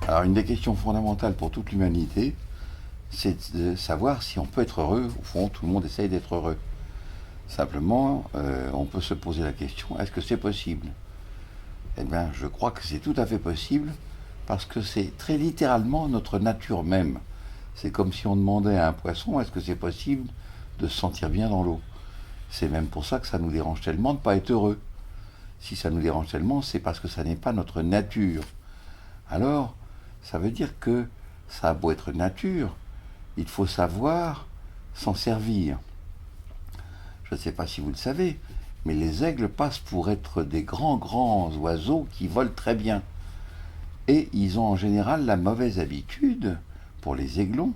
Alors une des questions fondamentales pour toute l'humanité, c'est de savoir si on peut être heureux. Au fond, tout le monde essaye d'être heureux. Simplement, on peut se poser la question, est-ce que c'est possible? Eh bien, je crois que c'est tout à fait possible, parce que c'est très littéralement notre nature même. C'est comme si on demandait à un poisson, est-ce que c'est possible de se sentir bien dans l'eau? C'est même pour ça que ça nous dérange tellement de ne pas être heureux. Si ça nous dérange tellement, c'est parce que ça n'est pas notre nature. Alors, ça veut dire que ça a beau être nature, il faut savoir s'en servir. Je ne sais pas si vous le savez, mais les aigles passent pour être des grands oiseaux qui volent très bien. Et ils ont en général la mauvaise habitude, pour les aiglons,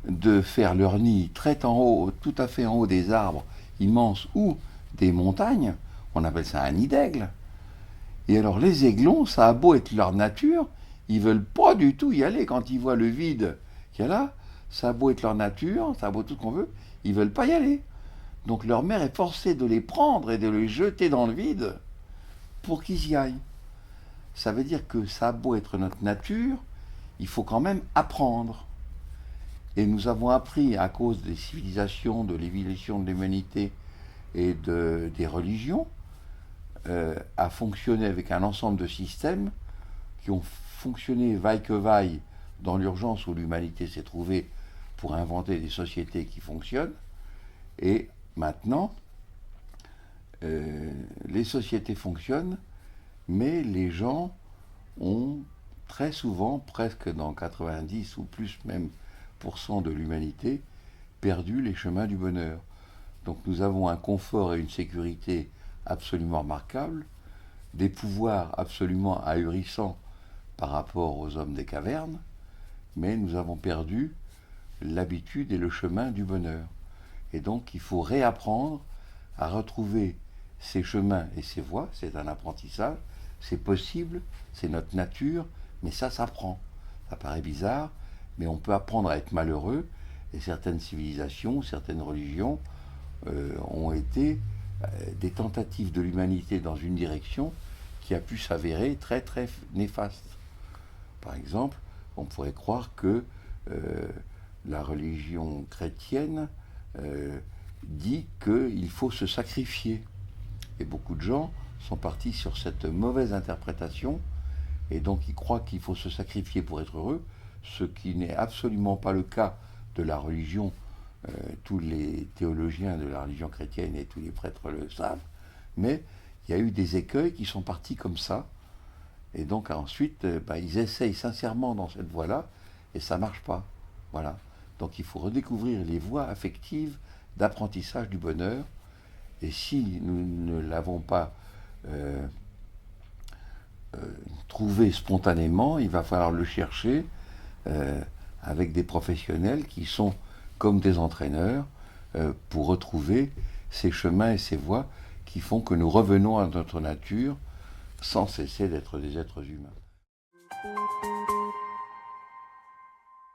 de faire leur nid très en haut, tout à fait en haut des arbres immenses ou des montagnes. On appelle ça un nid d'aigle. Et alors les aiglons, ça a beau être leur nature, ils veulent pas du tout y aller quand ils voient le vide qu'il y a là. Ça a beau être leur nature, ça a beau tout ce qu'on veut, ils veulent pas y aller. Donc leur mère est forcée de les prendre et de les jeter dans le vide pour qu'ils y aillent. Ça veut dire que ça a beau être notre nature, il faut quand même apprendre. Et nous avons appris, à cause des civilisations, de l'évolution de l'humanité et des religions, à fonctionner avec un ensemble de systèmes qui ont fonctionné vaille que vaille dans l'urgence où l'humanité s'est trouvée pour inventer des sociétés qui fonctionnent. Et maintenant, les sociétés fonctionnent, mais les gens ont très souvent, presque dans 90 ou plus même % de l'humanité, perdu les chemins du bonheur. Donc nous avons un confort et une sécurité absolument remarquables, des pouvoirs absolument ahurissants par rapport aux hommes des cavernes, mais nous avons perdu l'habitude et le chemin du bonheur. Et donc il faut réapprendre à retrouver ces chemins et ces voies. C'est un apprentissage, c'est possible, c'est notre nature, mais ça s'apprend. Ça paraît bizarre, mais on peut apprendre à être malheureux, et certaines civilisations, certaines religions ont été des tentatives de l'humanité dans une direction qui a pu s'avérer très néfaste. Par exemple, on pourrait croire que la religion chrétienne dit qu'il faut se sacrifier. Et beaucoup de gens sont partis sur cette mauvaise interprétation, et donc ils croient qu'il faut se sacrifier pour être heureux, ce qui n'est absolument pas le cas de la religion. Tous les théologiens de la religion chrétienne et tous les prêtres le savent, mais il y a eu des écueils qui sont partis comme ça, et donc ensuite ils essayent sincèrement dans cette voie-là, et ça ne marche pas. Voilà. Donc il faut redécouvrir les voies affectives d'apprentissage du bonheur, et si nous ne l'avons pas trouvé spontanément, il va falloir le chercher avec des professionnels qui sont comme des entraîneurs pour retrouver ces chemins et ces voies qui font que nous revenons à notre nature sans cesser d'être des êtres humains.